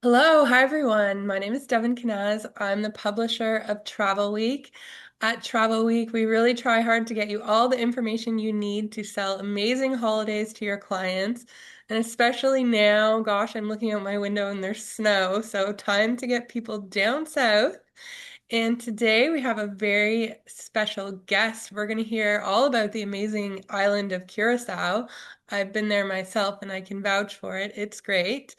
Hello, hi everyone. My name is Devin Canaz. I'm the publisher of Travel Week. At Travel Week, we really try hard to get you all the information you need to sell amazing holidays to your clients. And especially now, gosh, I'm looking out my window and there's snow, so time to get people down south. And today we have a very special guest. We're going to hear all about the amazing island of Curaçao. I've been there myself and I can vouch for it. It's great.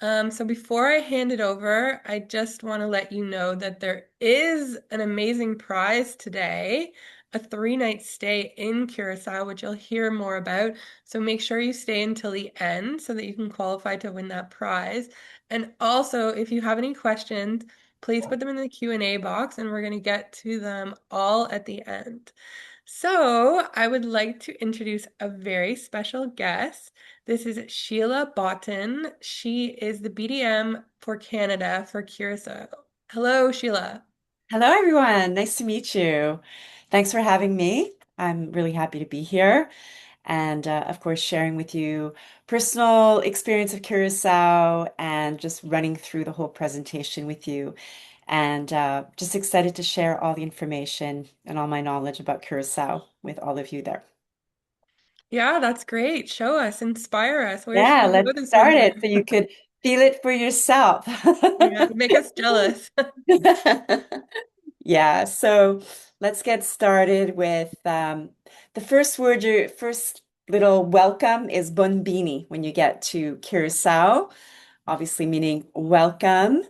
So before I hand it over, I just want to let you know that there is an amazing prize today, a three-night stay in Curaçao, which you'll hear more about. So make sure you stay until the end so that you can qualify to win that prize. And also, if you have any questions, please put them in the Q&A box and we're going to get to them all at the end. So, I would like to introduce a very special guest. This is Sheila Botton. She is the BDM for Canada for Curaçao. Hello, Sheila. Hello, everyone. Nice to meet you. Thanks for having me. I'm really happy to be here and, of course, sharing with you personal experience of Curacao and just running through the whole presentation with you. And just excited to share all the information and all my knowledge about Curacao with all of you there. Yeah, that's great. Show us, inspire us. Where should Yeah, we go let's this start winter? it so you could feel it for yourself. Yeah, make us jealous. Yeah, so let's get started with the first word, your first little welcome is Bonbini when you get to Curacao, obviously meaning welcome.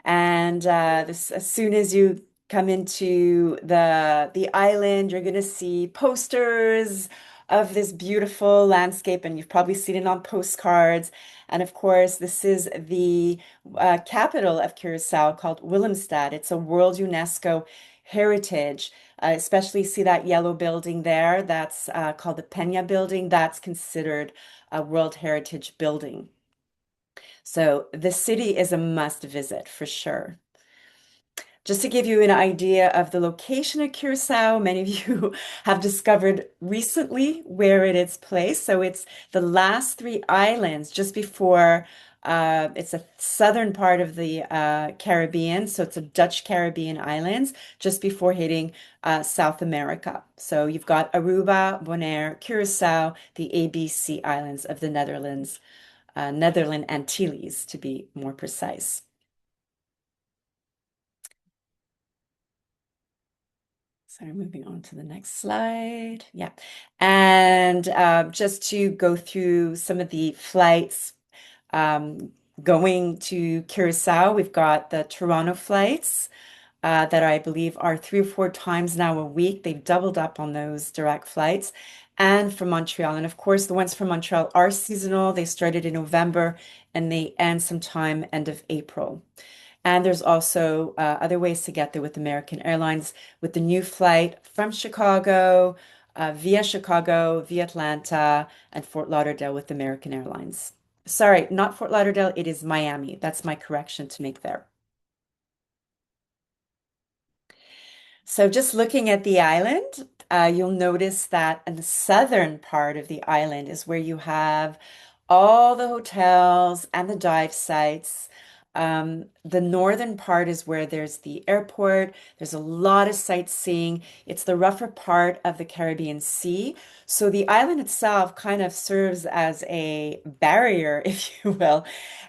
And this, as soon as you come into the island, you're going to see posters of this beautiful landscape, and you've probably seen it on postcards. And of course, this is the capital of Curacao called Willemstad. It's a World UNESCO Heritage. Especially see that yellow building there. That's called the Peña Building. That's considered a World Heritage building. So the city is a must visit for sure. Just to give you an idea of the location of Curacao, many of you have discovered recently where it is placed. So it's the last three islands just before, it's a southern part of the Caribbean. So it's a Dutch Caribbean islands just before hitting South America. So you've got Aruba, Bonaire, Curacao, the ABC islands of the Netherlands, Netherland Antilles to be more precise. So moving on to the next slide. Yeah. And just to go through some of the flights going to Curacao, we've got the Toronto flights that I believe are 3 or 4 times now a week. They've doubled up on those direct flights. And from Montreal. And of course, the ones from Montreal are seasonal. They started in November and they end sometime end of April. And there's also other ways to get there with American Airlines with the new flight from Chicago, via Atlanta, and Fort Lauderdale with American Airlines. Sorry, not Fort Lauderdale, it is Miami. That's my correction to make there. So just looking at the island, you'll notice that in the southern part of the island is where you have all the hotels and the dive sites. The northern part is where there's the airport. There's a lot of sightseeing. It's the rougher part of the Caribbean Sea. So the island itself kind of serves as a barrier, if you will.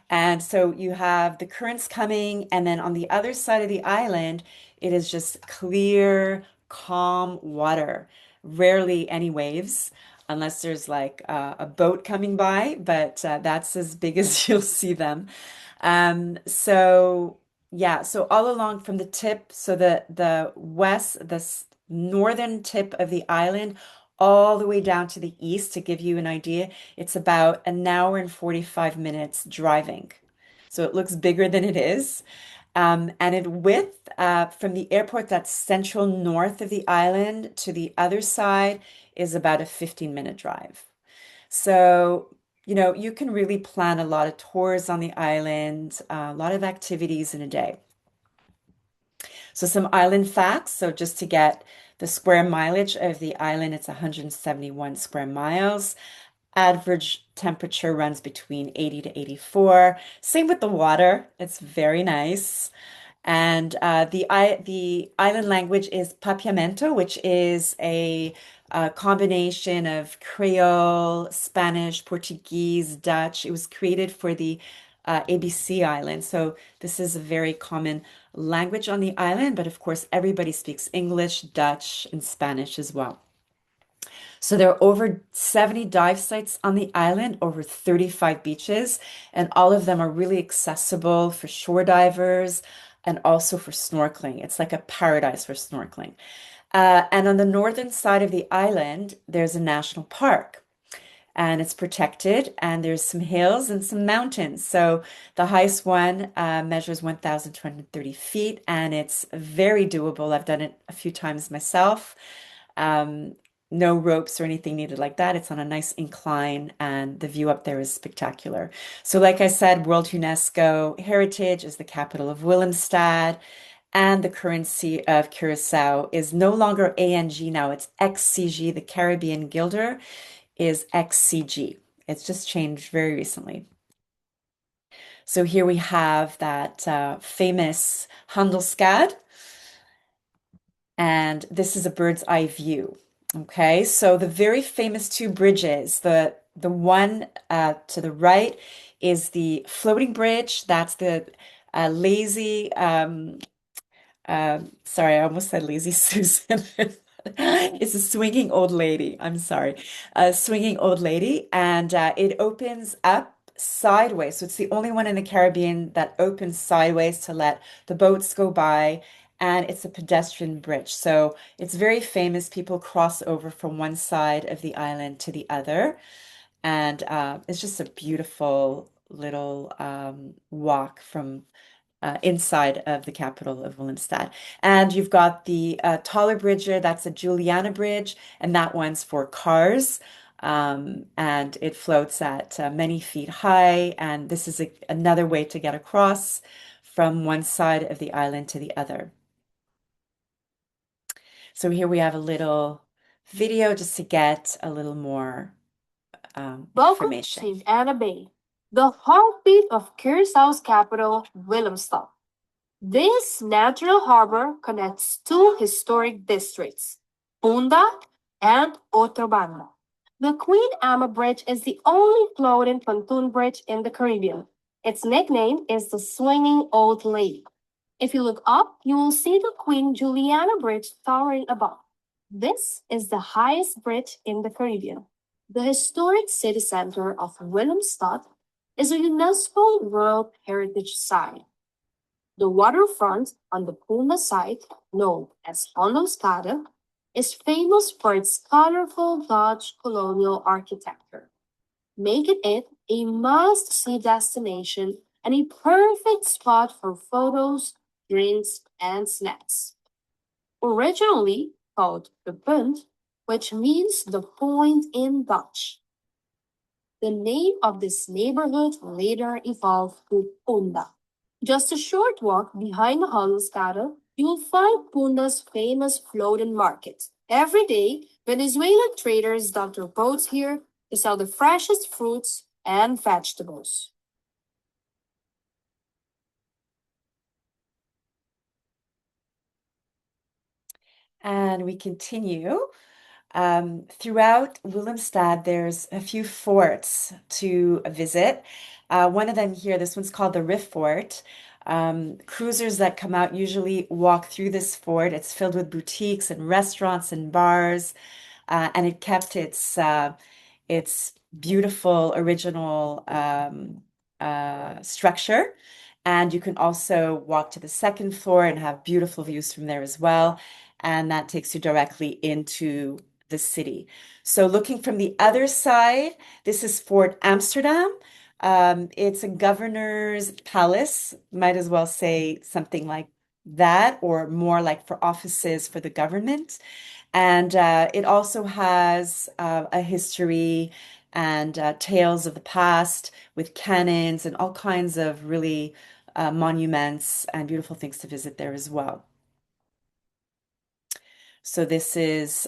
And so you have the currents coming, and then on the other side of the island, it is just clear, calm water. Rarely any waves, unless there's like a boat coming by, but that's as big as you'll see them. So yeah, so all along from the tip, so the west, northern tip of the island, all the way down to the east, to give you an idea, it's about an hour and 45 minutes driving. So it looks bigger than it is. And it width from the airport that's central north of the island to the other side is about a 15-minute drive. So, you can really plan a lot of tours on the island, a lot of activities in a day. So, some island facts. So, just to get the square mileage of the island, it's 171 square miles. Average temperature runs between 80 to 84. Same with the water. It's very nice. And the island language is Papiamento, which is a combination of Creole, Spanish, Portuguese, Dutch. It was created for the ABC Island. So this is a very common language on the island, but of course, everybody speaks English, Dutch, and Spanish as well. So there are over 70 dive sites on the island, over 35 beaches, and all of them are really accessible for shore divers and also for snorkeling. It's like a paradise for snorkeling. And on the northern side of the island, there's a national park. And it's protected, and there's some hills and some mountains. So the highest one measures 1,230 feet, and it's very doable. I've done it a few times myself. Um, no ropes or anything needed like that. It's on a nice incline, and the view up there is spectacular. So, like I said, World UNESCO Heritage is the capital of Willemstad, and the currency of Curaçao is no longer ANG now, it's XCG. The Caribbean Guilder is XCG. It's just changed very recently. So here we have that famous Handelsgade, and this is a bird's eye view. Okay, so the very famous two bridges, the one to the right is the floating bridge. That's the lazy sorry, I almost said lazy Susan. It's a swinging old lady. I'm sorry. A swinging old lady. And it opens up sideways. So it's the only one in the Caribbean that opens sideways to let the boats go by. And it's a pedestrian bridge. So it's very famous. People cross over from one side of the island to the other. And it's just a beautiful little walk from inside of the capital of Willemstad. And you've got the taller bridge there, that's a Juliana Bridge, and that one's for cars. And it floats at many feet high. And this is another way to get across from one side of the island to the other. So here we have a little video just to get a little more Welcome to information. St. Anna Bay, the heartbeat of Curaçao's capital, Willemstad. This natural harbor connects two historic districts, Punda and Otrobanda. The Queen Amma Bridge is the only floating pontoon bridge in the Caribbean. Its nickname is the Swinging Old Lady. If you look up, you will see the Queen Juliana Bridge towering above. This is the highest bridge in the Caribbean. The historic city center of Willemstad is a UNESCO World Heritage Site. The waterfront on the Puma site, known as Hondelskade, is famous for its colorful Dutch colonial architecture, making it a must-see destination and a perfect spot for photos, drinks, and snacks. Originally called the Punt, which means the point in Dutch. The name of this neighborhood later evolved to Punda. Just a short walk behind the Handelskade, you'll find Punda's famous floating market. Every day, Venezuelan traders dock their boats here to sell the freshest fruits and vegetables. And we continue. Throughout Willemstad, there's a few forts to visit. One of them here, this one's called the Riff Fort. Cruisers that come out usually walk through this fort. It's filled with boutiques and restaurants and bars, and it kept its beautiful original structure. And you can also walk to the second floor and have beautiful views from there as well. And that takes you directly into the city. So looking from the other side, this is Fort Amsterdam. It's a governor's palace, might as well say something like that, or more like for offices for the government. And it also has a history and tales of the past with cannons and all kinds of really monuments and beautiful things to visit there as well. So this is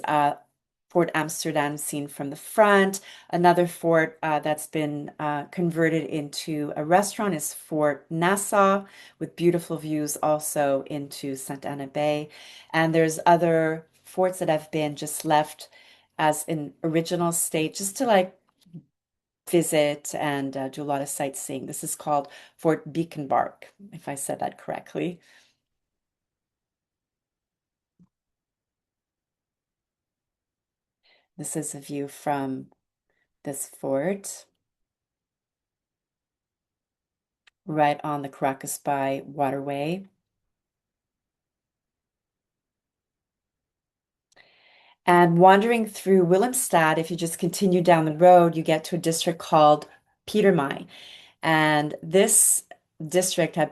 Fort Amsterdam seen from the front. Another fort that's been converted into a restaurant is Fort Nassau, with beautiful views also into St. Anna Bay. And there's other forts that have been just left as an original state, just to like visit and do a lot of sightseeing. This is called Fort Beaconbark, if I said that correctly. This is a view from this fort right on the Caracas Bay waterway. And wandering through Willemstad, if you just continue down the road, you get to a district called Petermai. And this district has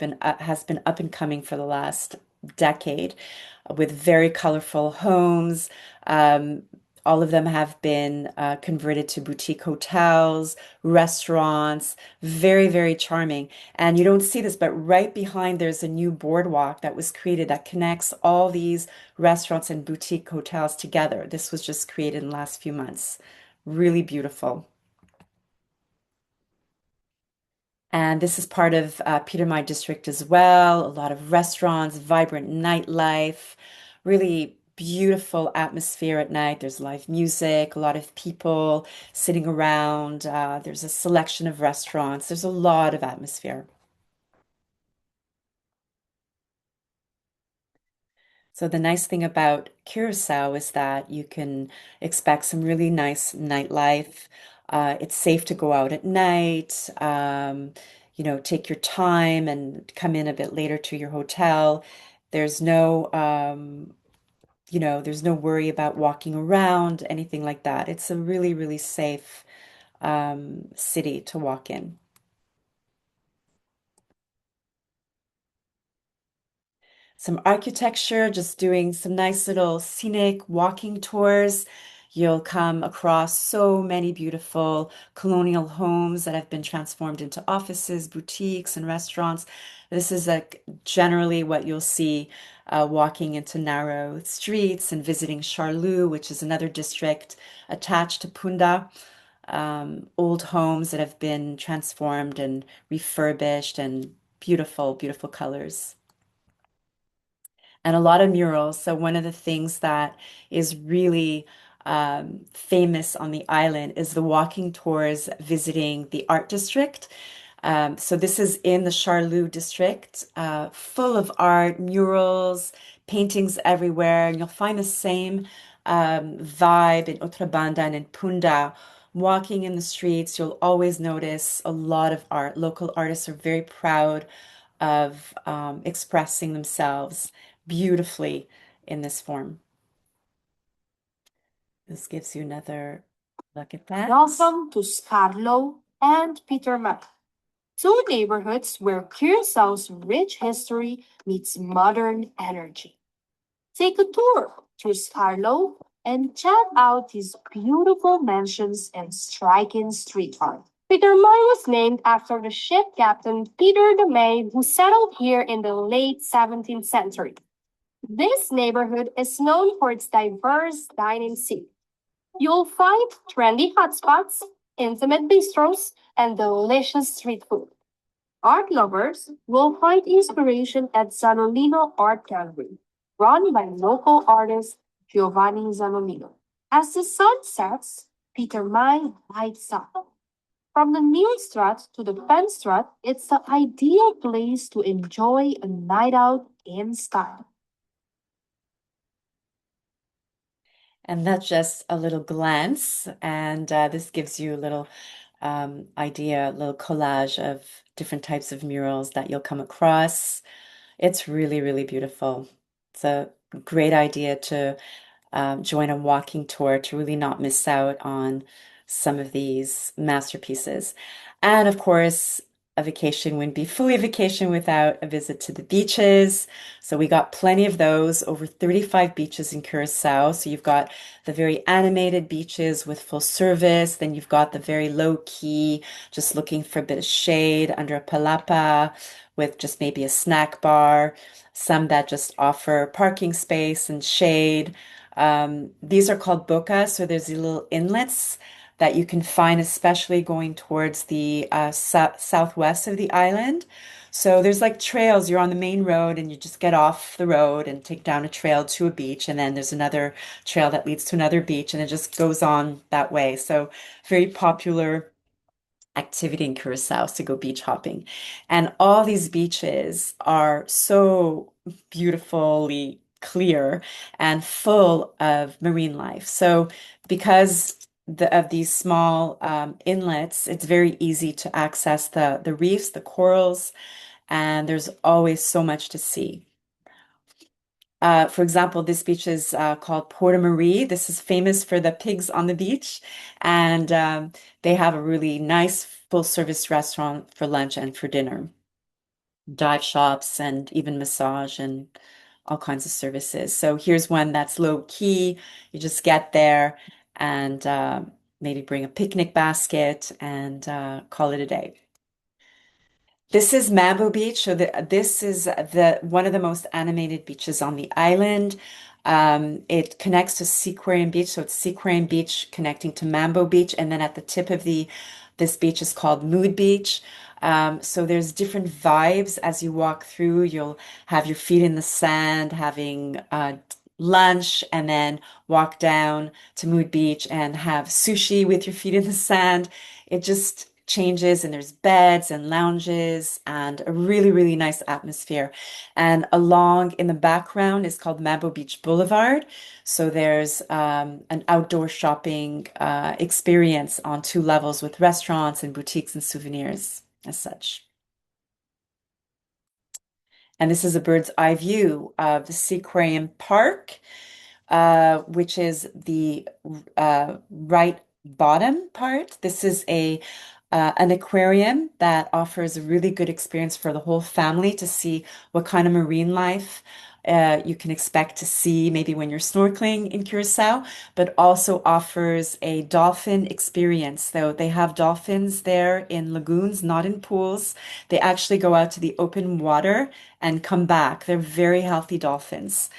been up and coming for the last decade with very colorful homes. Um, all of them have been converted to boutique hotels, restaurants, very, very charming. And you don't see this, but right behind there's a new boardwalk that was created that connects all these restaurants and boutique hotels together. This was just created in the last few months. Really beautiful. And this is part of Petermine District as well. A lot of restaurants, vibrant nightlife, really beautiful atmosphere at night. There's live music, a lot of people sitting around. There's a selection of restaurants. There's a lot of atmosphere. So the nice thing about Curacao is that you can expect some really nice nightlife. It's safe to go out at night. Take your time and come in a bit later to your hotel. There's no, there's no worry about walking around, anything like that. It's a really, really safe city to walk in. Some architecture, just doing some nice little scenic walking tours. You'll come across so many beautiful colonial homes that have been transformed into offices, boutiques, and restaurants. This is like generally what you'll see walking into narrow streets and visiting Charlou, which is another district attached to Punda. Old homes that have been transformed and refurbished and beautiful, beautiful colors and a lot of murals. So one of the things that is really famous on the island is the walking tours visiting the art district. So this is in the Charlou district, full of art, murals, paintings everywhere, and you'll find the same vibe in Outrabanda and in Punda. Walking in the streets, you'll always notice a lot of art. Local artists are very proud of expressing themselves beautifully in this form. This gives you another look at that. Welcome to Scarlo and Petermac, two neighborhoods where Curaçao's rich history meets modern energy. Take a tour through Scarlo and check out these beautiful mansions and striking street art. Petermine was named after the ship captain Peter de May, who settled here in the late 17th century. This neighborhood is known for its diverse dining scene. You'll find trendy hotspots, intimate bistros, and delicious street food. Art lovers will find inspiration at Zanolino Art Gallery, run by local artist Giovanni Zanolino. As the sun sets, Peter Mine lights up. From the Neelstraat to the Penstraat, it's the ideal place to enjoy a night out in style. And that's just a little glance, and this gives you a little idea, a little collage of different types of murals that you'll come across. It's really, really beautiful. It's a great idea to join a walking tour to really not miss out on some of these masterpieces. And of course, a vacation wouldn't be fully a vacation without a visit to the beaches. So we got plenty of those, over 35 beaches in Curacao. So you've got the very animated beaches with full service. Then you've got the very low key, just looking for a bit of shade under a palapa with just maybe a snack bar. Some that just offer parking space and shade. These are called bocas, so there's these little inlets that you can find, especially going towards the southwest of the island. So there's like trails. You're on the main road and you just get off the road and take down a trail to a beach. And then there's another trail that leads to another beach and it just goes on that way. So very popular activity in Curacao is to go beach hopping. And all these beaches are so beautifully clear and full of marine life. So because of these small inlets, it's very easy to access the reefs, the corals, and there's always so much to see. For example, this beach is called Porta Marie. This is famous for the pigs on the beach, and they have a really nice full-service restaurant for lunch and for dinner, dive shops, and even massage and all kinds of services. So here's one that's low key. You just get there and maybe bring a picnic basket and call it a day. This is Mambo Beach. So this is the one of the most animated beaches on the island. It connects to Seaquarium Beach, so it's Seaquarium Beach connecting to Mambo Beach, and then at the tip of this beach is called Mood Beach. So there's different vibes as you walk through. You'll have your feet in the sand, having lunch, and then walk down to Mood Beach and have sushi with your feet in the sand. It just changes, and there's beds and lounges and a really, really nice atmosphere. And along in the background is called Mambo Beach Boulevard. So there's an outdoor shopping experience on two levels with restaurants and boutiques and souvenirs as such. And this is a bird's eye view of the Seaquarium Park, which is the right bottom part. This is a an aquarium that offers a really good experience for the whole family to see what kind of marine life you can expect to see maybe when you're snorkeling in Curacao, but also offers a dolphin experience. So they have dolphins there in lagoons, not in pools. They actually go out to the open water and come back. They're very healthy dolphins.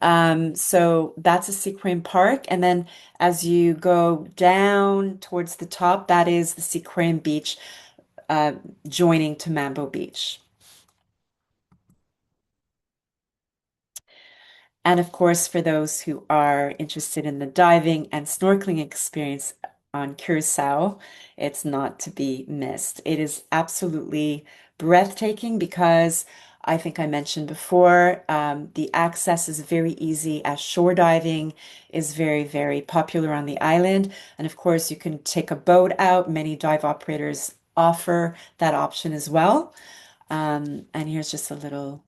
So that's a seaquarium park. And then as you go down towards the top, that is the Seaquarium Beach, uh, joining to Mambo Beach. And of course, for those who are interested in the diving and snorkeling experience on Curacao, it's not to be missed. It is absolutely breathtaking because I think I mentioned before, the access is very easy as shore diving is very, very popular on the island. And of course, you can take a boat out. Many dive operators offer that option as well. And here's just a little.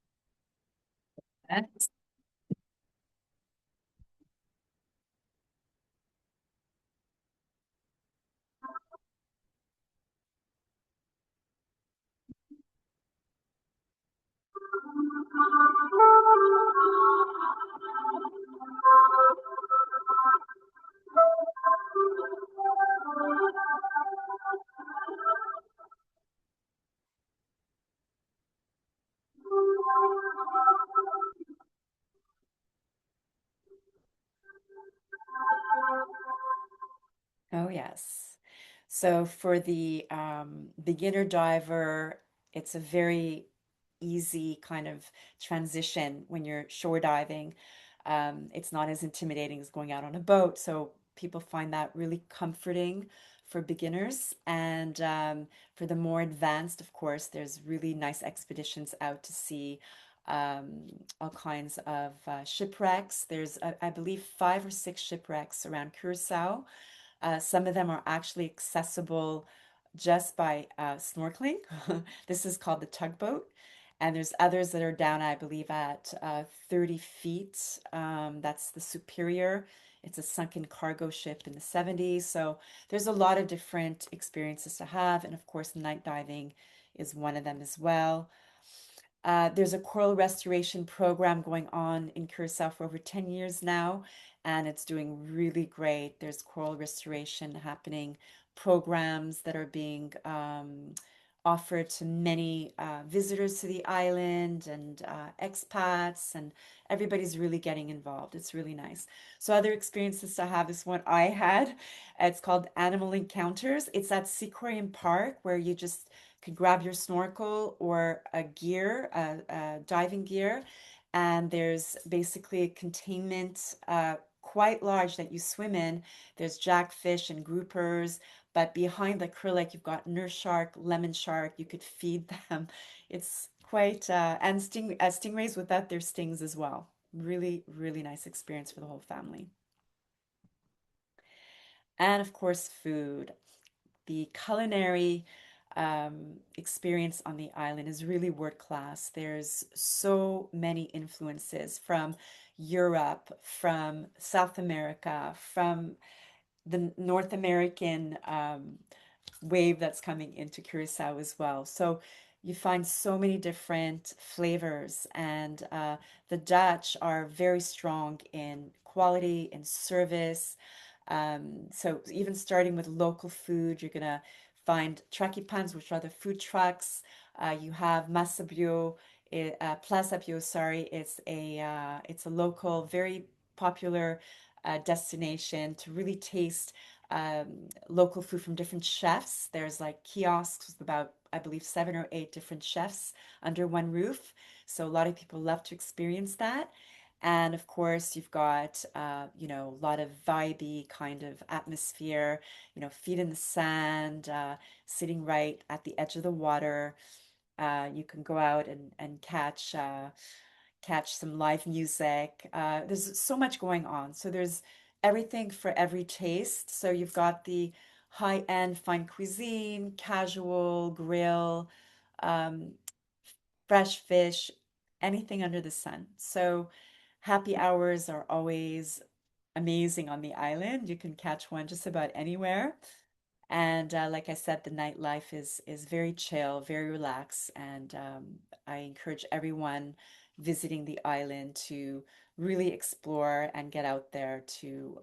Oh, yes. So for the beginner diver, it's a very easy kind of transition when you're shore diving. It's not as intimidating as going out on a boat. So people find that really comforting for beginners. And for the more advanced, of course, there's really nice expeditions out to see all kinds of shipwrecks. There's, I believe, 5 or 6 shipwrecks around Curacao. Some of them are actually accessible just by snorkeling. This is called the tugboat. And there's others that are down, I believe, at 30 feet. That's the Superior. It's a sunken cargo ship in the 70s. So there's a lot of different experiences to have. And of course, night diving is one of them as well. There's a coral restoration program going on in Curacao for over 10 years now, and it's doing really great. There's coral restoration happening, programs that are being offered to many visitors to the island and expats, and everybody's really getting involved. It's really nice. So other experiences to have is one I had. It's called Animal Encounters. It's at Seaquarium Park where you just could grab your snorkel or a diving gear, and there's basically a containment quite large that you swim in. There's jackfish and groupers, but behind the acrylic, you've got nurse shark, lemon shark. You could feed them. It's quite and stingrays without their stings as well. Really, really nice experience for the whole family. And of course, food. The culinary experience on the island is really world class. There's so many influences from Europe, from South America, from the North American wave that's coming into Curacao as well. So you find so many different flavors, and the Dutch are very strong in quality and service. So even starting with local food, you're gonna find trakipans, which are the food trucks. You have Massa Bio, Plaza Bio, sorry. It's a local, very popular destination to really taste local food from different chefs. There's like kiosks with about, I believe, 7 or 8 different chefs under one roof. So a lot of people love to experience that. And of course, you've got, a lot of vibey kind of atmosphere, feet in the sand, sitting right at the edge of the water. You can go out and catch some live music. There's so much going on. So there's everything for every taste. So you've got the high-end fine cuisine, casual, grill, um, fresh fish, anything under the sun. So happy hours are always amazing on the island. You can catch one just about anywhere. And like I said, the nightlife is very chill, very relaxed, and I encourage everyone visiting the island to really explore and get out there to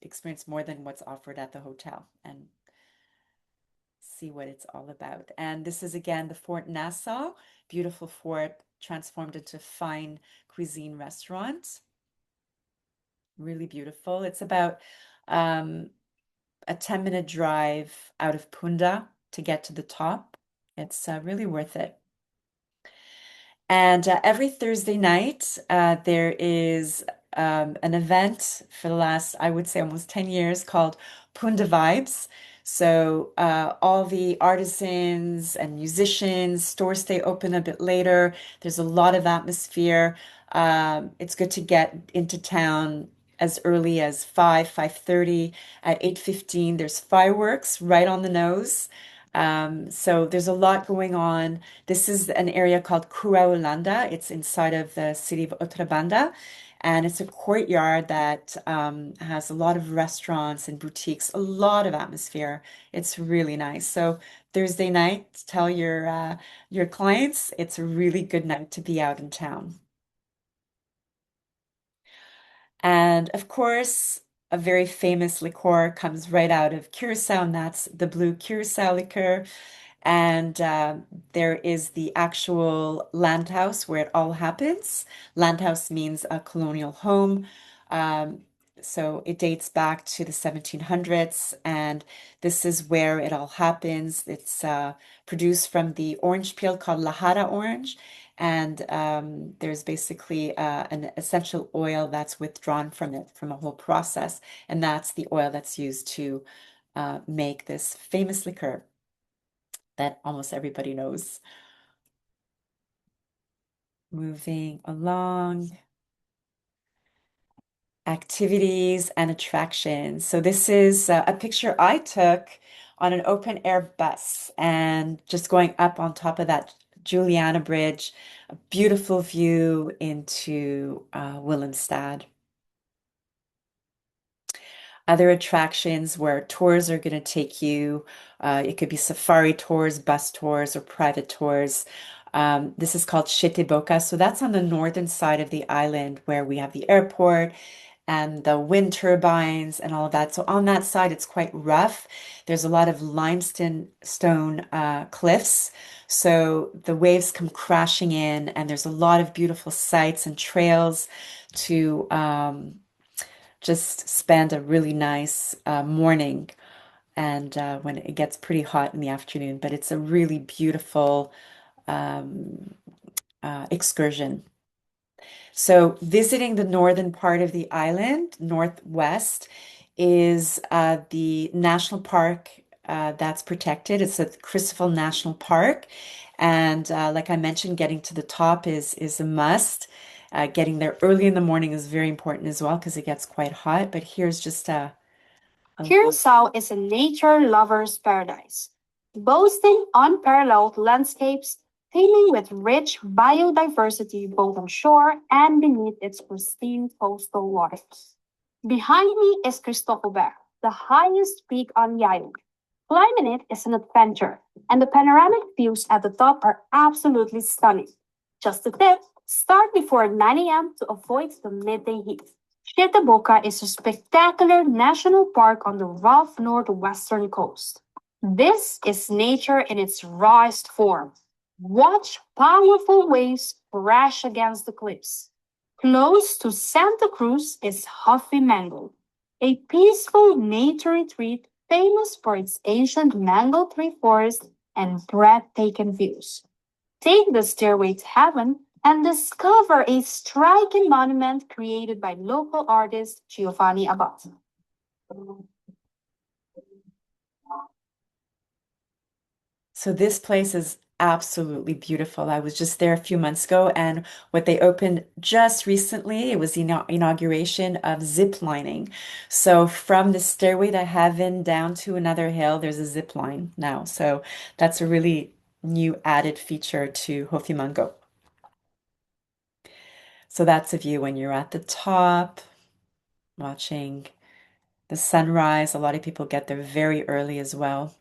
experience more than what's offered at the hotel and see what it's all about. And this is again the Fort Nassau, beautiful fort transformed into fine cuisine restaurant. Really beautiful. It's about um, a 10-minute drive out of Punda to get to the top. It's really worth it. And every Thursday night, there is an event for the last, I would say, almost 10 years called Punda Vibes. So all the artisans and musicians, stores stay open a bit later. There's a lot of atmosphere. It's good to get into town as early as 5:30. At 8:15, there's fireworks right on the nose. So there's a lot going on. This is an area called Curaçao. It's inside of the city of Outra, and it's a courtyard that has a lot of restaurants and boutiques, a lot of atmosphere. It's really nice. So Thursday night, tell your clients it's a really good night to be out in town. And of course, a very famous liqueur comes right out of Curacao, and that's the blue Curacao liqueur. And there is the actual land house where it all happens. Land house means a colonial home. Um, so it dates back to the 1700s, and this is where it all happens. It's produced from the orange peel called Lahara orange, and there's basically an essential oil that's withdrawn from it from a whole process, and that's the oil that's used to make this famous liqueur that almost everybody knows. Moving along, activities and attractions. So this is a picture I took on an open air bus and just going up on top of that Juliana Bridge, a beautiful view into Willemstad. Other attractions where tours are going to take you. It could be safari tours, bus tours, or private tours. This is called Boca. So that's on the northern side of the island where we have the airport and the wind turbines and all of that. So on that side, it's quite rough. There's a lot of limestone stone cliffs. So the waves come crashing in, and there's a lot of beautiful sights and trails to just spend a really nice morning and when it gets pretty hot in the afternoon. But it's a really beautiful um, excursion. So visiting the northern part of the island, northwest, is the national park that's protected. It's a Crisaful National Park. And like I mentioned, getting to the top is a must. Getting there early in the morning is very important as well because it gets quite hot. But here's just a Curacao is a nature lover's paradise, boasting unparalleled landscapes teeming with rich biodiversity both on shore and beneath its pristine coastal waters. Behind me is Cristobal, the highest peak on the island. Climbing it is an adventure, and the panoramic views at the top are absolutely stunning. Just a tip, start before 9 a.m. to avoid the midday heat. Boca is a spectacular national park on the rough northwestern coast. This is nature in its rawest form. Watch powerful waves crash against the cliffs. Close to Santa Cruz is Huffy Mango, a peaceful nature retreat famous for its ancient mango tree forest and breathtaking views. Take the stairway to heaven and discover a striking monument created by local artist Giovanni Abate. So this place is absolutely beautiful. I was just there a few months ago, and what they opened just recently, it was the inauguration of zip lining. So from the stairway to heaven down to another hill, there's a zip line now. So that's a really new added feature to Hofimango. So that's a view when you're at the top, watching the sunrise. A lot of people get there very early as well.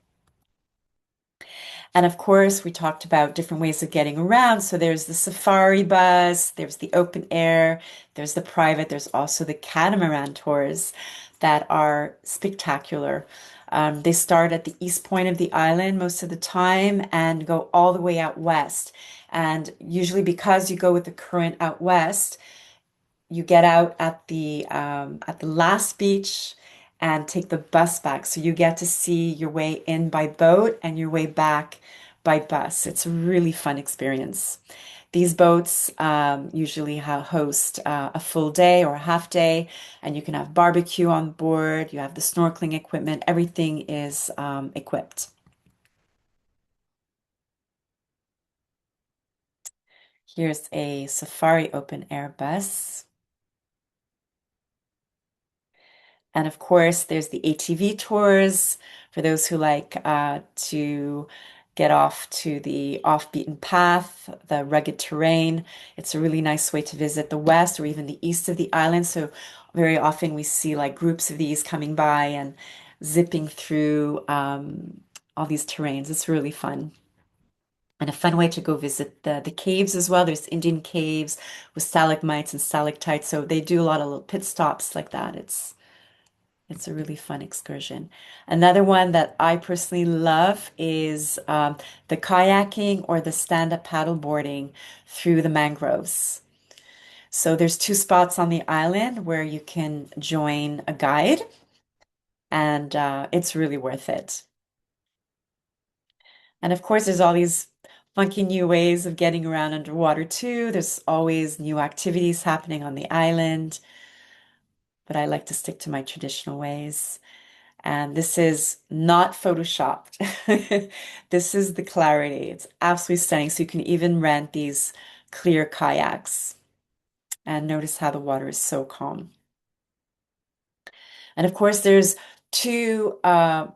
And of course, we talked about different ways of getting around. So there's the safari bus, there's the open air, there's the private, there's also the catamaran tours that are spectacular. They start at the east point of the island most of the time and go all the way out west. And usually, because you go with the current out west, you get out at the last beach and take the bus back. So you get to see your way in by boat and your way back by bus. It's a really fun experience. These boats usually host a full day or a half day, and you can have barbecue on board. You have the snorkeling equipment. Everything is equipped. Here's a safari open air bus. And of course, there's the ATV tours for those who like to get off to the off-beaten path, the rugged terrain. It's a really nice way to visit the west or even the east of the island. So very often we see like groups of these coming by and zipping through all these terrains. It's really fun. And a fun way to go visit the caves as well. There's Indian caves with stalagmites and stalactites. So they do a lot of little pit stops like that. It's a really fun excursion. Another one that I personally love is the kayaking or the stand-up paddle boarding through the mangroves. So there's two spots on the island where you can join a guide, and it's really worth it. And of course, there's all these funky new ways of getting around underwater too. There's always new activities happening on the island, but I like to stick to my traditional ways. And this is not photoshopped. This is the clarity. It's absolutely stunning. So you can even rent these clear kayaks and notice how the water is so calm. And of course, there's two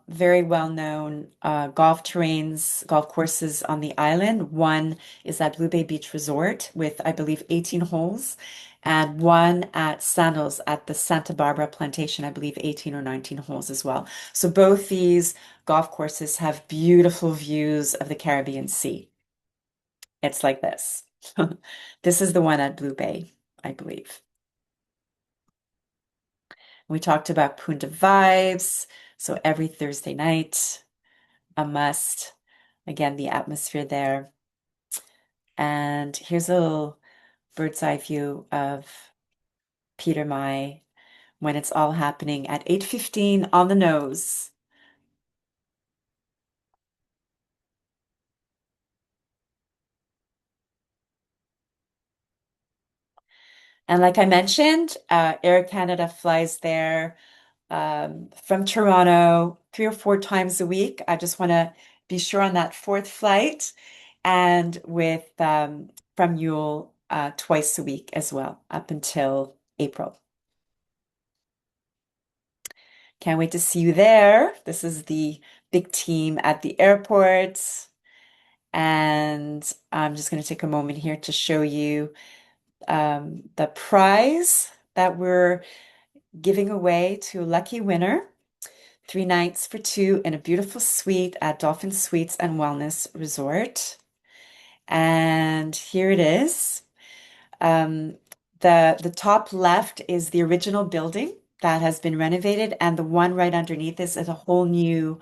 very well-known golf courses on the island. One is at Blue Bay Beach Resort with, I believe, 18 holes, and one at Sandals at the Santa Barbara Plantation, I believe, 18 or 19 holes as well. So both these golf courses have beautiful views of the Caribbean Sea. It's like this. This is the one at Blue Bay, I believe. We talked about Punta vibes. So every Thursday night, a must. Again, the atmosphere there. And here's a little bird's eye view of Peter Mai when it's all happening at 8:15 on the nose. And like I mentioned, Air Canada flies there from Toronto 3 or 4 times a week. I just want to be sure on that fourth flight, and with from Yule twice a week as well, up until April. Can't wait to see you there. This is the big team at the airport. And I'm just going to take a moment here to show you the prize that we're giving away to a lucky winner. 3 nights for two in a beautiful suite at Dolphin Suites and Wellness Resort. And here it is. Um, the top left is the original building that has been renovated, and the one right underneath is a whole new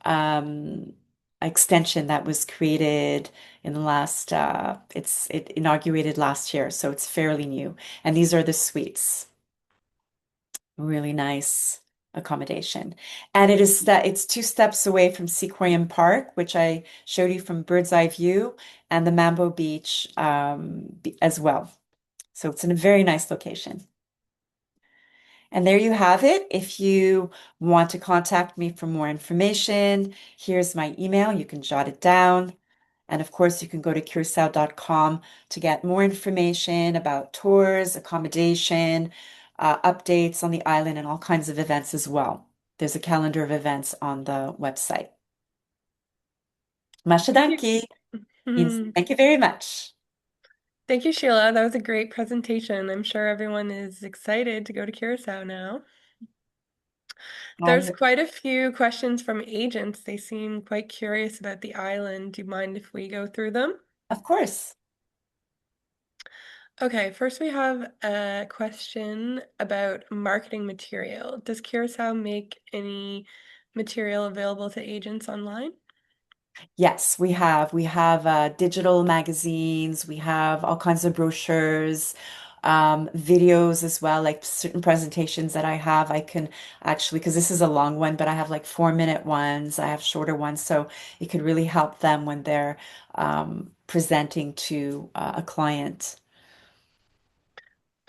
um, extension that was created in the last. It inaugurated last year, so it's fairly new. And these are the suites. Really nice accommodation. And it's 2 steps away from Sequoian Park, which I showed you from bird's eye view, and the Mambo Beach as well. So it's in a very nice location. And there you have it. If you want to contact me for more information, here's my email. You can jot it down. And of course, you can go to curacao.com to get more information about tours, accommodation, updates on the island, and all kinds of events as well. There's a calendar of events on the website. Thank you. Mashadanki. Mhm. Thank you very much. Thank you, Sheila. That was a great presentation. I'm sure everyone is excited to go to Curaçao now. There's And quite a few questions from agents. They seem quite curious about the island. Do you mind if we go through them? of course. Okay, first we have a question about marketing material. Does Curaçao make any material available to agents online? Yes, we have. We have digital magazines. We have all kinds of brochures, videos as well, like certain presentations that I have. I can actually, because this is a long one, but I have like 4-minute ones. I have shorter ones. So it could really help them when they're presenting to a client.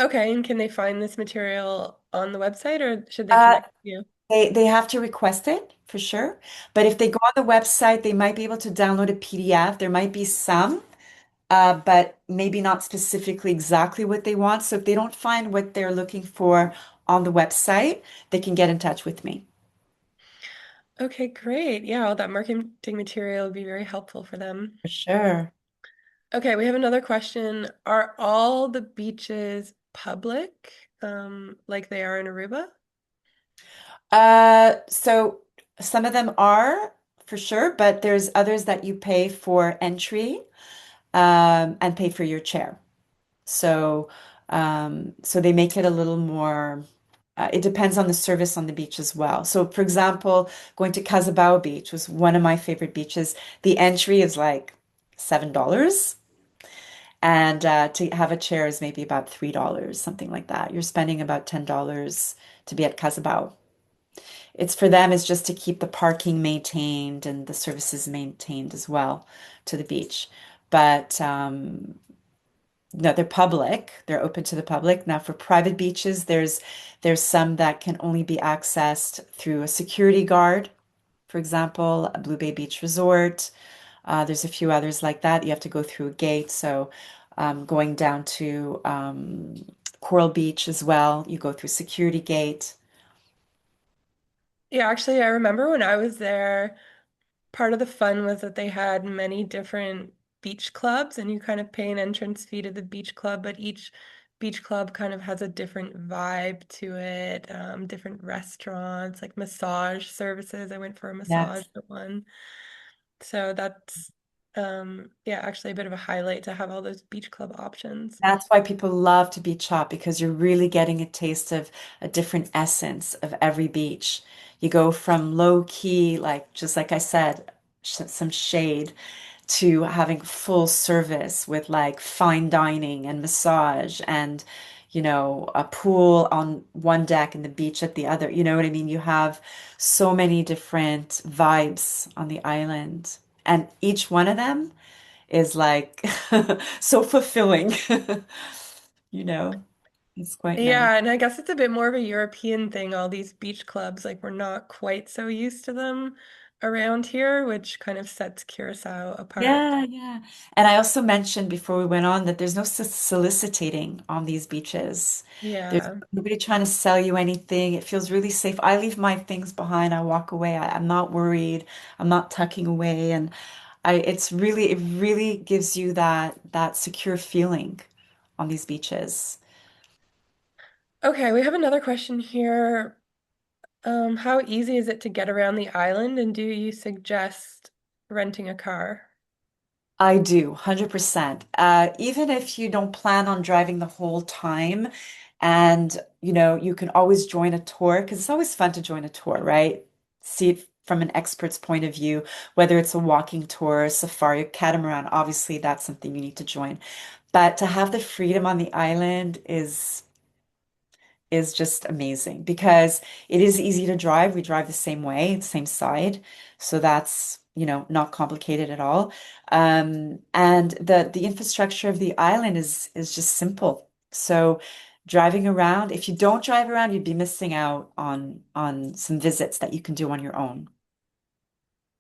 Okay, and can they find this material on the website or should they Uh, connect with you? they have to request it for sure. But if they go on the website, they might be able to download a PDF. There might be some. But maybe not specifically exactly what they want. So if they don't find what they're looking for on the website, they can get in touch with me. Okay, great. Yeah, all that marketing material would be very helpful for them. For sure. Okay, we have another question. Are all the beaches public, like they are in Aruba? So some of them are for sure, but there's others that you pay for entry, and pay for your chair. So, so they make it a little more, it depends on the service on the beach as well. So, for example, going to Casabao Beach was one of my favorite beaches. The entry is like $7, and to have a chair is maybe about $3, something like that. You're spending about $10 to be at Casabao. It's for them is just to keep the parking maintained and the services maintained as well to the beach. But no, they're public. They're open to the public. Now, for private beaches, there's some that can only be accessed through a security guard. For example, a Blue Bay Beach Resort. There's a few others like that. You have to go through a gate. So, going down to Coral Beach as well, you go through security gate. Yeah, actually, I remember when I was there, part of the fun was that they had many different beach clubs, and you kind of pay an entrance fee to the beach club, but each beach club kind of has a different vibe to it, different restaurants, like massage services. I went for a massage Yes. at one. So that's yeah, actually a bit of a highlight to have all those beach club options. That's why people love to beach hop because you're really getting a taste of a different essence of every beach. You go from low key, like just like I said, sh some shade, to having full service with like fine dining and massage and, a pool on one deck and the beach at the other. You know what I mean? You have so many different vibes on the island, and each one of them is like so fulfilling. You know, it's quite nice. Yeah, and I guess it's a bit more of a European thing, all these beach clubs. Like we're not quite so used to them around here, which kind of sets Curaçao apart. Yeah, yeah. And I also mentioned before we went on that there's no soliciting on these beaches. There's Yeah. nobody trying to sell you anything. It feels really safe. I leave my things behind. I walk away. I'm not worried. I'm not tucking away. And it really gives you that secure feeling on these beaches. Okay, we have another question here. How easy is it to get around the island, and do you suggest renting a car? I do, 100%. Even if you don't plan on driving the whole time, and you can always join a tour because it's always fun to join a tour, right? See it from an expert's point of view, whether it's a walking tour, safari, catamaran, obviously that's something you need to join. But to have the freedom on the island is just amazing because it is easy to drive. We drive the same way, same side. So that's, not complicated at all. And the infrastructure of the island is just simple. So driving around, if you don't drive around, you'd be missing out on some visits that you can do on your own.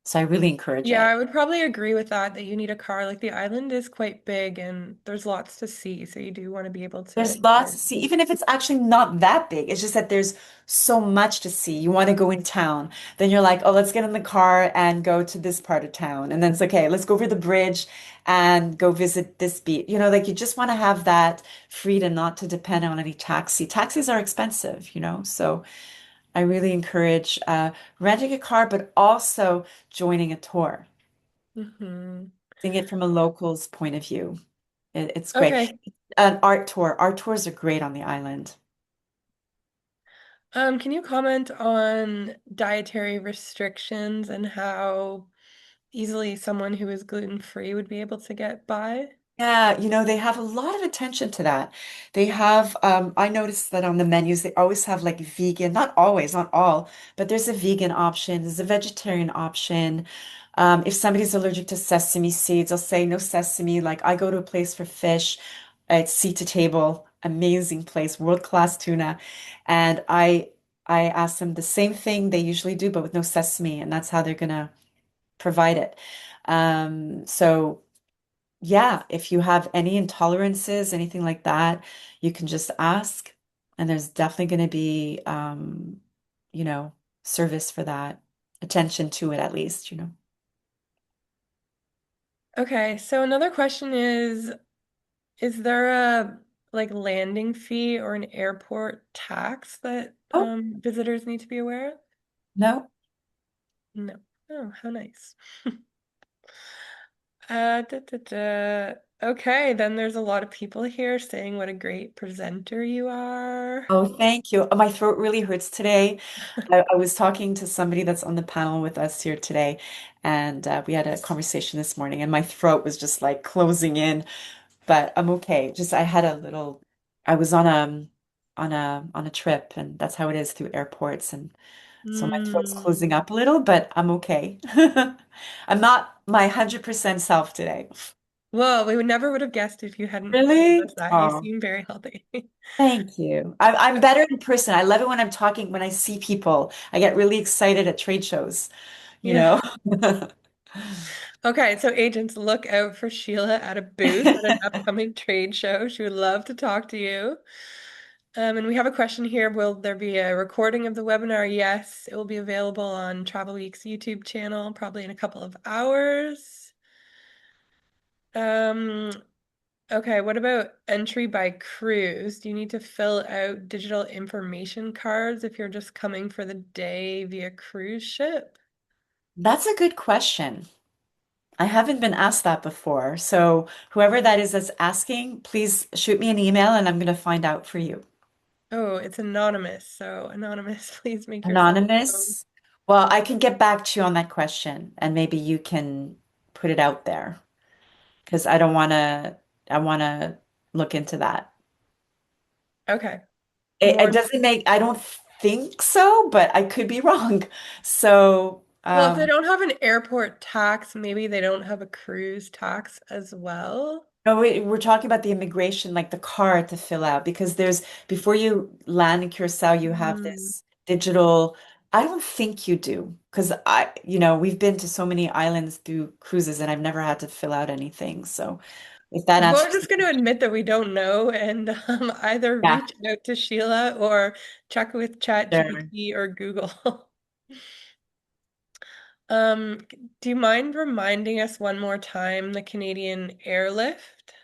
So I really encourage Yeah, it. I would probably agree with that, that you need a car. Like the island is quite big and there's lots to see, so you do want to be able to There's lots get. to see, even if it's actually not that big. It's just that there's so much to see. You want to go in town. Then you're like, oh, let's get in the car and go to this part of town. And then it's okay, let's go over the bridge and go visit this beach. Like you just want to have that freedom not to depend on any taxi. Taxis are expensive. So I really encourage renting a car, but also joining a tour, Hmm. seeing it from a local's point of view. It's great. Okay. An art tour. Art tours are great on the island. Can you comment on dietary restrictions and how easily someone who is gluten-free would be able to get by? Yeah, they have a lot of attention to that. They have, I noticed that on the menus, they always have like vegan, not always, not all, but there's a vegan option, there's a vegetarian option. If somebody's allergic to sesame seeds, they'll say no sesame. Like I go to a place for fish, it's sea to table, amazing place, world-class tuna. And I ask them the same thing they usually do, but with no sesame, and that's how they're gonna provide it. So yeah, if you have any intolerances, anything like that, you can just ask, and there's definitely going to be, you know, service for that, attention to it at least. Okay, so another question is there a like landing fee or an airport tax that Oh, visitors need to be aware of? no, No. Oh, how nice. Da, da, da. Okay, then there's a lot of people here saying what a great presenter you are. oh, thank you. Oh, my throat really hurts today. I was talking to somebody that's on the panel with us here today, and we had a conversation this morning, and my throat was just like closing in. But I'm okay. Just I was on a trip, and that's how it is through airports, and so my throat's closing Mm. up a little, but I'm okay. I'm not my 100% self today. Well, we would never would have guessed if you hadn't told Really? us that. You Oh, seem very healthy. thank you. I'm better in person. I love it when I'm talking, when I see people. I get really excited at trade shows, you Yeah. know? Okay, so agents, look out for Sheila at a booth at an upcoming trade show. She would love to talk to you. And we have a question here. Will there be a recording of the webinar? Yes, it will be available on Travel Week's YouTube channel probably in a couple of hours. Um, okay, what about entry by cruise? Do you need to fill out digital information cards if you're just coming for the day via cruise ship? That's a good question. I haven't been asked that before. So whoever that is that's asking, please shoot me an email and I'm going to find out for you. Oh, it's anonymous. So, anonymous, please make yourself known. Anonymous. Well, I can get back to you on that question and maybe you can put it out there because I want to look into that. Okay. It More. doesn't make, I don't think so, but I could be wrong. So, Well, if they don't have an airport tax, maybe they don't have a cruise tax as well. no, we're talking about the immigration, like the card to fill out, because there's before you land in Curacao, you have Hmm. this digital. I don't think you do, because we've been to so many islands through cruises, and I've never had to fill out anything. So, if that We're answers just going to admit that we don't know and either yeah, reach out to Sheila or check with sure. ChatGPT or Google. Um, do you mind reminding us one more time the Canadian airlift?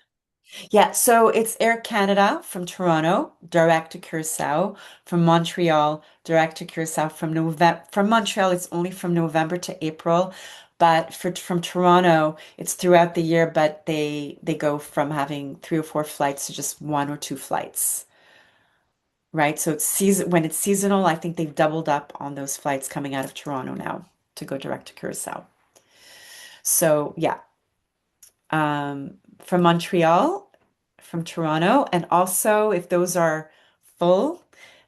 Yeah, so it's Air Canada from Toronto, direct to Curaçao, from Montreal, direct to Curaçao from Montreal, it's only from November to April, but from Toronto, it's throughout the year, but they go from having 3 or 4 flights to just 1 or 2 flights, right? So it's season when it's seasonal, I think they've doubled up on those flights coming out of Toronto now to go direct to Curaçao. So yeah, from Montreal, from Toronto, and also if those are full,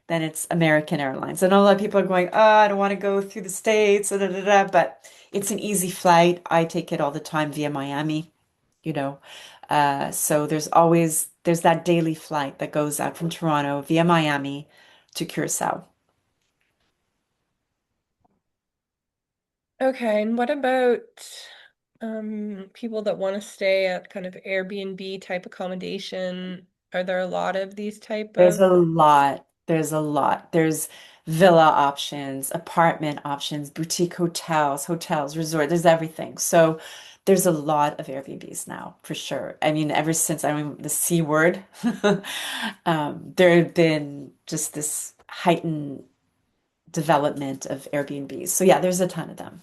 then it's American Airlines. I know a lot of people are going, oh, I don't want to go through the States, da, da, da, da, but it's an easy flight. I take it all the time via Miami, you know. So there's that daily flight that goes out from Toronto via Miami to Curacao. Okay, and what about people that want to stay at kind of Airbnb type accommodation? Are there a lot of these type There's of a lot. There's a lot. There's villa options, apartment options, boutique hotels, resort. There's everything. So there's a lot of Airbnbs now, for sure. I mean, ever since I mean the C word, there have been just this heightened development of Airbnbs. So yeah, there's a ton of them.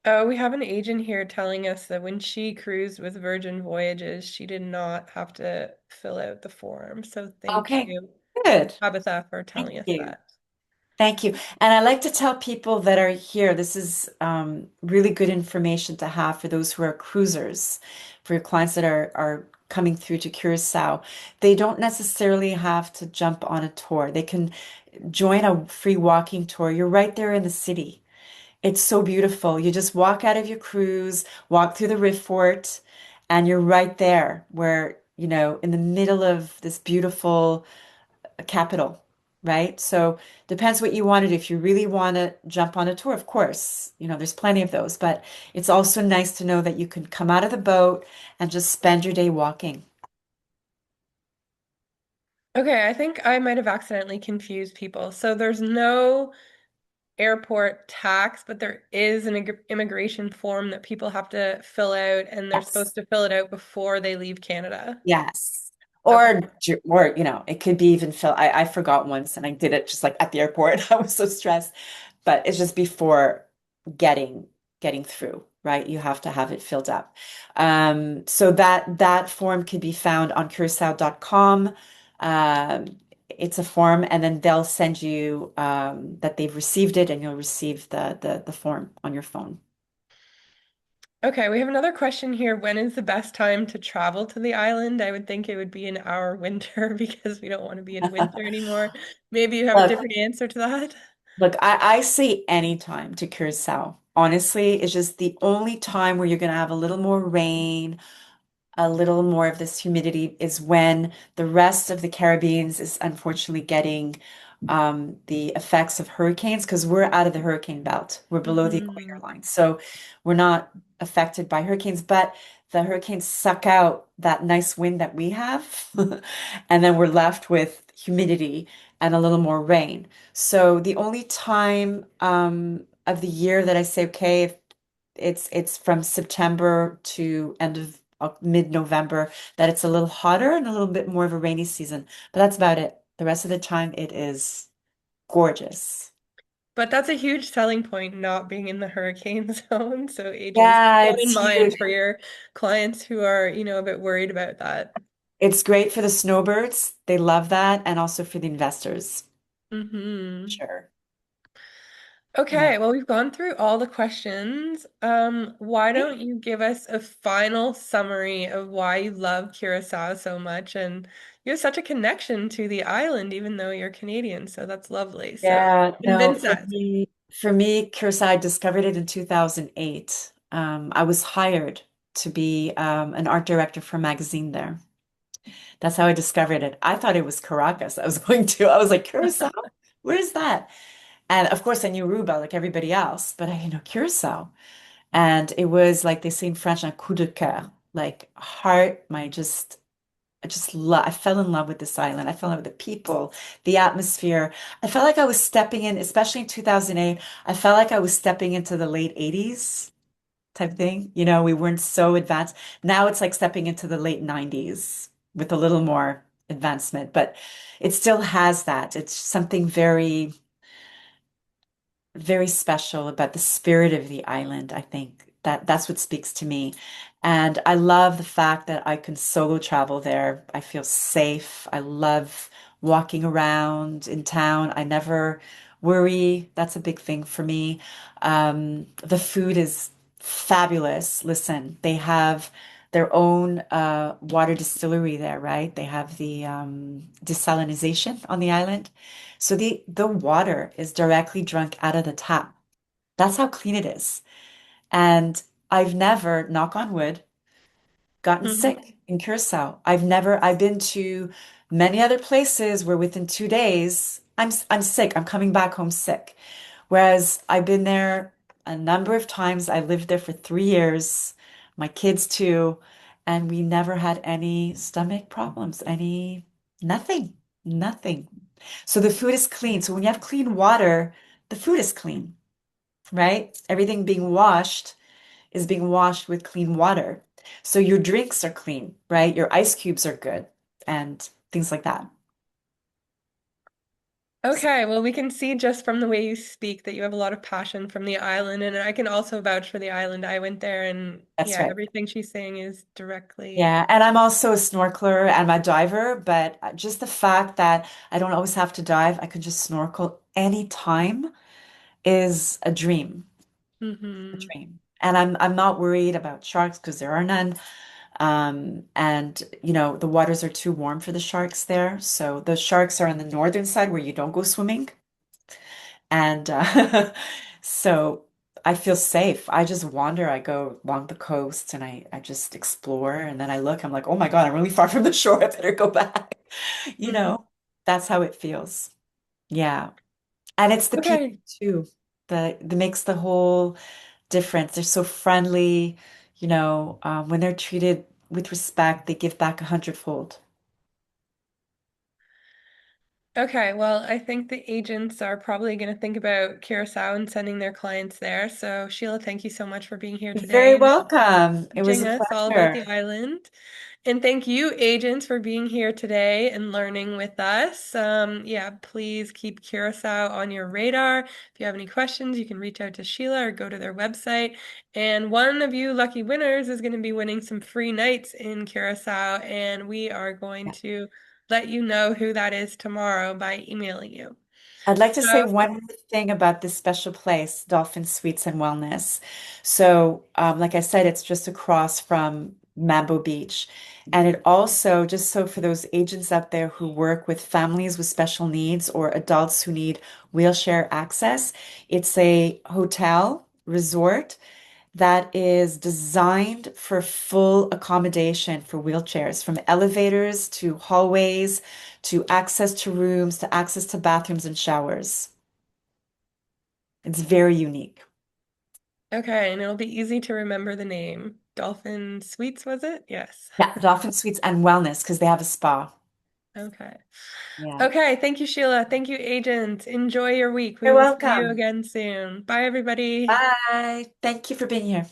Oh, we have an agent here telling us that when she cruised with Virgin Voyages, she did not have to fill out the form. So thank Okay, you, good. Tabitha, for Thank telling us you. that. Thank you. And I like to tell people that are here, this is really good information to have for those who are cruisers, for your clients that are coming through to Curacao. They don't necessarily have to jump on a tour. They can join a free walking tour. You're right there in the city. It's so beautiful. You just walk out of your cruise, walk through the Riff Fort, and you're right there where, in the middle of this beautiful a capital, right? So depends what you want to do. If you really want to jump on a tour, of course, there's plenty of those, but it's also nice to know that you can come out of the boat and just spend your day walking. Okay, I think I might have accidentally confused people. So there's no airport tax, but there is an immigration form that people have to fill out, and they're supposed Yes. to fill it out before they leave Canada. Yes. Okay. Or it could be even fill. I forgot once and I did it just like at the airport. I was so stressed. But it's just before getting getting through, right? You have to have it filled up. So that form can be found on Curacao.com. It's a form, and then they'll send you that they've received it, and you'll receive the form on your phone. Okay, we have another question here. When is the best time to travel to the island? I would think it would be in our winter because we don't want to be in winter anymore. Maybe you have a Look, different answer to that. look, I say anytime to Curacao. Honestly, it's just the only time where you're going to have a little more rain, a little more of this humidity is when the rest of the Caribbean is unfortunately getting the effects of hurricanes because we're out of the hurricane belt. We're below the equator Mhm. line. So we're not affected by hurricanes, but the hurricanes suck out that nice wind that we have. And then we're left with humidity and a little more rain. So the only time of the year that I say, okay, if it's from September to end of mid-November that it's a little hotter and a little bit more of a rainy season. But that's about it. The rest of the time it is gorgeous. But that's a huge selling point, not being in the hurricane zone. So agents, keep Yeah, that in it's mind huge. for your clients who are, a bit worried about that. It's great for the snowbirds. They love that, and also for the investors. Hmm. Sure. Yeah. Okay, well, we've gone through all the questions. Why don't you give us a final summary of why you love Curaçao so much? And you have such a connection to the island, even though you're Canadian, so that's lovely. So Yeah, no, convince us. for me, Curaçao, I discovered it in 2008. I was hired to be an art director for a magazine there. That's how I discovered it. I thought it was Caracas. I was going to. I was like, Curacao? Where's that? And of course, I knew Aruba like everybody else, but Curacao. And it was like they say in French, un coup de cœur, like heart, I just love, I fell in love with this island. I fell in love with the people, the atmosphere. I felt like I was stepping in, especially in 2008, I felt like I was stepping into the late 80s type thing. We weren't so advanced. Now it's like stepping into the late 90s with a little more advancement, but it still has that. It's something very very special about the spirit of the island. I think that's what speaks to me. And I love the fact that I can solo travel there. I feel safe. I love walking around in town. I never worry. That's a big thing for me. The food is fabulous. Listen, they have their own water distillery there, right? They have the desalinization on the island. So the water is directly drunk out of the tap. That's how clean it is. And I've never, knock on wood, gotten Mhm. sick in Curacao. I've been to many other places where within 2 days I'm sick. I'm coming back home sick. Whereas I've been there a number of times. I lived there for 3 years, my kids too, and we never had any stomach problems, nothing, nothing. So the food is clean. So when you have clean water, the food is clean, right? Everything being washed is being washed with clean water. So your drinks are clean, right? Your ice cubes are good and things like that. Okay, well, we can see just from the way you speak that you have a lot of passion from the island, and I can also vouch for the island. I went there, and That's yeah, right. everything she's saying is directly. Yeah, and I'm also a snorkeler and a diver, but just the fact that I don't always have to dive, I can just snorkel anytime is a dream, a Hmm. dream. And I'm not worried about sharks because there are none. And the waters are too warm for the sharks there. So the sharks are on the northern side where you don't go swimming. And so I feel safe. I just wander. I go along the coast and I just explore. And then I look, I'm like, oh my God, I'm really far from the shore. I better go back. You Hmm. know, that's how it feels. Yeah. And it's the people Okay. too that makes the whole difference. They're so friendly, when they're treated with respect, they give back 100-fold. Okay, well, I think the agents are probably going to think about Curacao and sending their clients there. So, Sheila, thank you so much for being here You're today very and welcome. It was teaching a us all about the pleasure. island. And thank you, agents, for being here today and learning with us. Yeah, please keep Curacao on your radar. If you have any questions, you can reach out to Sheila or go to their website. And one of you lucky winners is going to be winning some free nights in Curacao, and we are going to let you know who that is tomorrow by emailing you. I'd like to say So, one more thing about this special place, Dolphin Suites and Wellness. So, like I said, it's just across from Mambo Beach. And it also, just so for those agents out there who work with families with special needs or adults who need wheelchair access, it's a hotel resort that is designed for full accommodation for wheelchairs, from elevators to hallways to access to rooms to access to bathrooms and showers. It's very unique. okay, and it'll be easy to remember the name. Dolphin Suites, was it? Yes. Yeah, Dolphin Suites and Wellness because they have a spa. Okay. Yeah. Okay, thank you, Sheila. Thank you, agent. Enjoy your week. We You're will see you welcome. again soon. Bye, everybody. Bye. Thank you for being here.